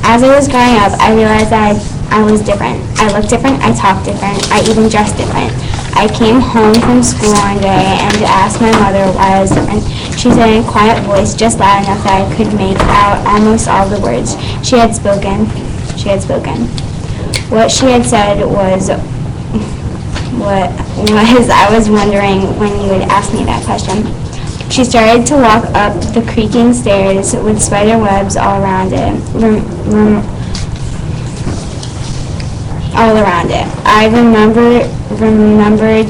As I was growing up, I realized that I was different. I looked different, I talked different, I even dressed different. I came home from school one day and asked my mother why I was different. She said in a quiet voice, just loud enough that I could make out almost all the words she had spoken. What she had said was, I was wondering when you would ask me that question. She started to walk up the creaking stairs with spider webs all around it. I remembered.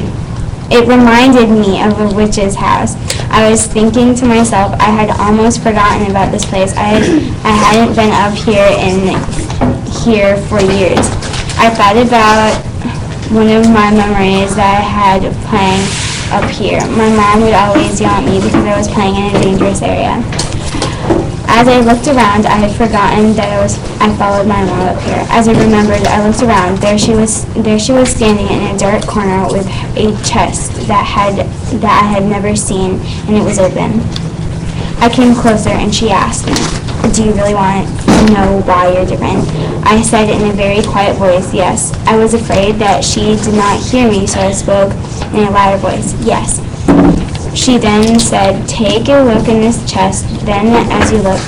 It reminded me of a witch's house. I was thinking to myself, I had almost forgotten about this place. I hadn't been up here for years. I thought about one of my memories that I had of playing up here. My mom would always yell at me because I was playing in a dangerous area. As I looked around, I had forgotten that I followed my mom up here. As I remembered, I looked around. There she was standing in a dark corner with a chest that I had never seen, and it was open. I came closer, and she asked me, "Do you really want to know why you're different?" I said in a very quiet voice, "Yes." I was afraid that she did not hear me, so I spoke in a louder voice, "Yes." She then said, "Take a look in this chest." Then as you looked,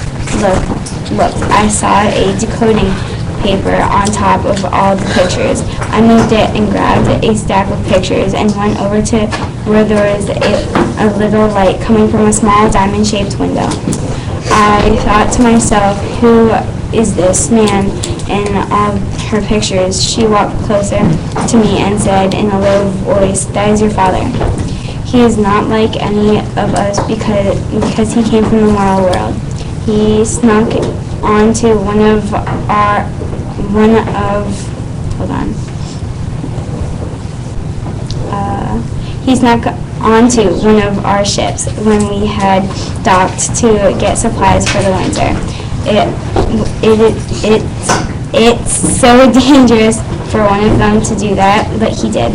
I saw a decoding paper on top of all the pictures. I moved it and grabbed a stack of pictures and went over to where there was a little light coming from a small diamond-shaped window. I thought to myself, who is this man in all her pictures? She walked closer to me and said in a low voice, "That is your father. He is not like any of us because he came from the moral world. He snuck onto he snuck onto one of our ships when we had docked to get supplies for the winter. It's so dangerous for one of them to do that, but he did.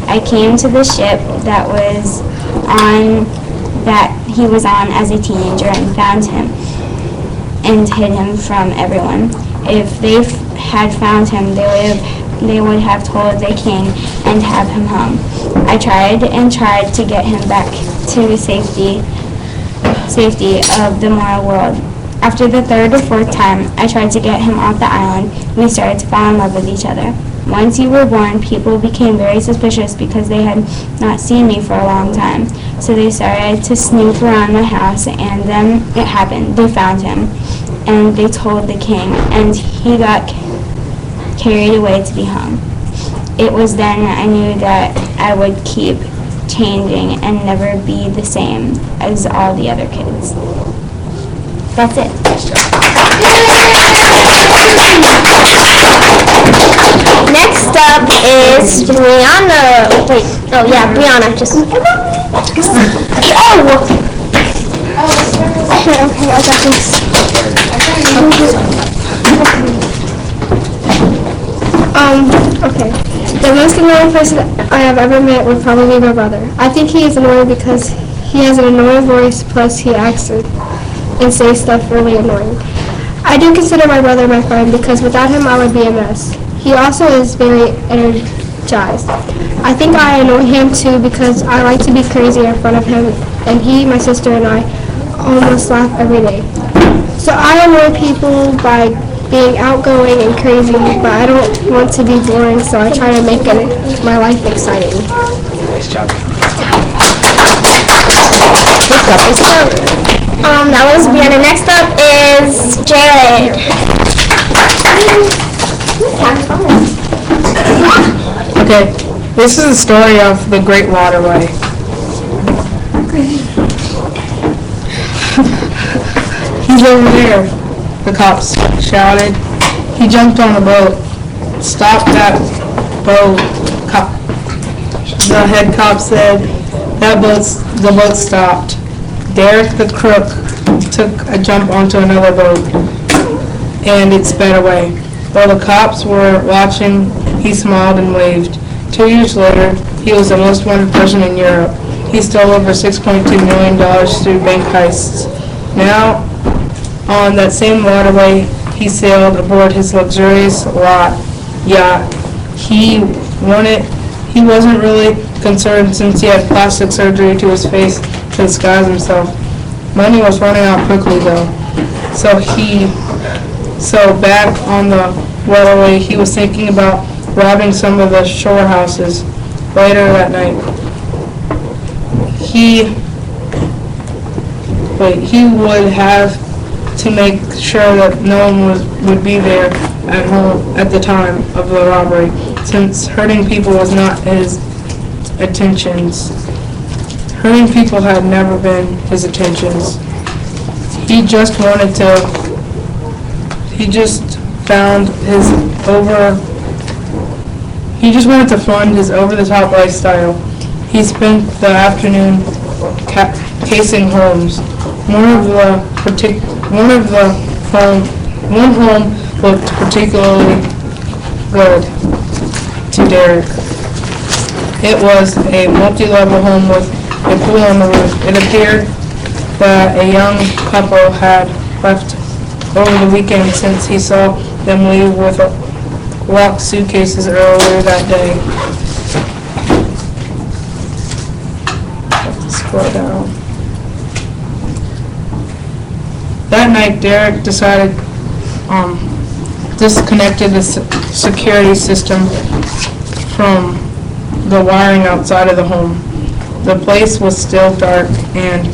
I came to the ship that he was on as a teenager and found him and hid him from everyone. If they had found him, they would have told the king and have him home. I tried to get him back to the safety of the moral world. After the third or fourth time I tried to get him off the island, we started to fall in love with each other. Once you were born, people became very suspicious because they had not seen me for a long time. So they started to snoop around my house, and then it happened. They found him, and they told the king, and he got carried away to be hung. It was then I knew that I would keep changing and never be the same as all the other kids. That's it. Next up is Brianna. Wait, oh yeah, Brianna. Just. Oh! Okay, I got this. Okay. The most annoying person I have ever met would probably be my brother. I think he is annoying because he has an annoying voice, plus he acts and says stuff really annoying. I do consider my brother my friend because without him I would be a mess. He also is very energized. I think I annoy him too because I like to be crazy in front of him, and he, my sister, and I almost laugh every day. So I annoy people by being outgoing and crazy, but I don't want to be boring, so I try to make my life exciting. Nice job. That was Brianna. Next up is Jared. Okay, this is the story of the Great Waterway. He's over there, the cops shouted. He jumped on a boat. Stop that boat, cop. The head cop said, the boat stopped. Derek the crook took a jump onto another boat, and it sped away. While the cops were watching, he smiled and waved. 2 years later, he was the most wanted person in Europe. He stole over $6.2 million through bank heists. Now, on that same waterway, he sailed aboard his luxurious yacht. He wasn't really concerned since he had plastic surgery to his face to disguise himself. Money was running out quickly though. So back on the waterway, he was thinking about robbing some of the shore houses. Later that night, he would have to make sure that no one would be there at home at the time of the robbery, since hurting people was not his intentions. Hurting people had never been his intentions. He just wanted to fund his over-the-top lifestyle. He spent the afternoon casing homes. One home looked particularly good to Derek. It was a multi-level home with a pool on the roof. It appeared that a young couple had left over the weekend since he saw them leave with locked suitcases earlier that day. Have to scroll down. That night, Derek disconnected the security system from the wiring outside of the home. The place was still dark, and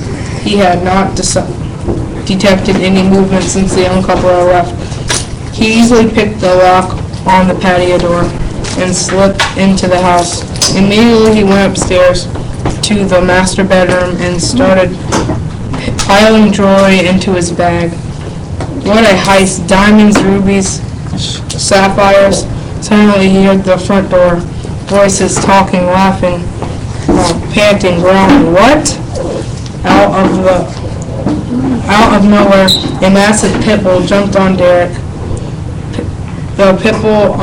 he had not detected any movement since the young couple had left. He easily picked the lock on the patio door and slipped into the house. Immediately he went upstairs to the master bedroom and started piling jewelry into his bag. What a heist! Diamonds, rubies, sapphires. Suddenly he heard the front door. Voices talking, laughing, panting, growling. What? Out of nowhere, a massive pit bull jumped on Derek. The pit bull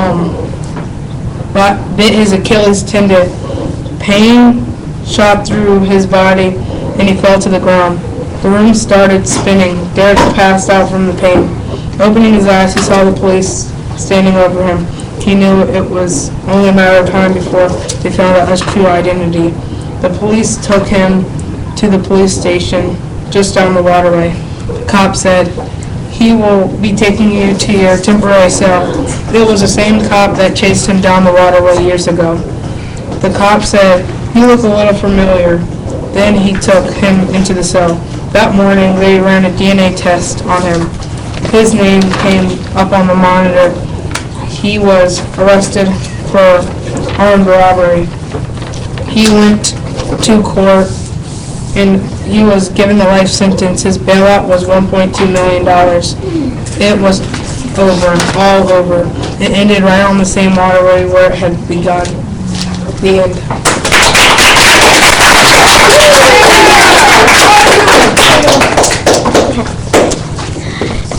bit his Achilles tendon. Pain shot through his body, and he fell to the ground. The room started spinning. Derek passed out from the pain. Opening his eyes, he saw the police standing over him. He knew it was only a matter of time before they found out his true identity. The police took him to the police station just down the waterway. The cop said, "He will be taking you to your temporary cell." It was the same cop that chased him down the waterway years ago. The cop said, "You look a little familiar." Then he took him into the cell. That morning, they ran a DNA test on him. His name came up on the monitor. He was arrested for armed robbery. He went to court and he was given a life sentence. His bailout was $1.2 million. It was over, all over. It ended right on the same waterway where it had begun. The end.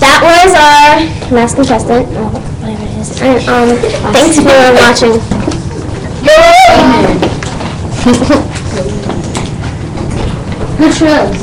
That was our last contestant, or whatever it is. And, thanks for watching. Good shows.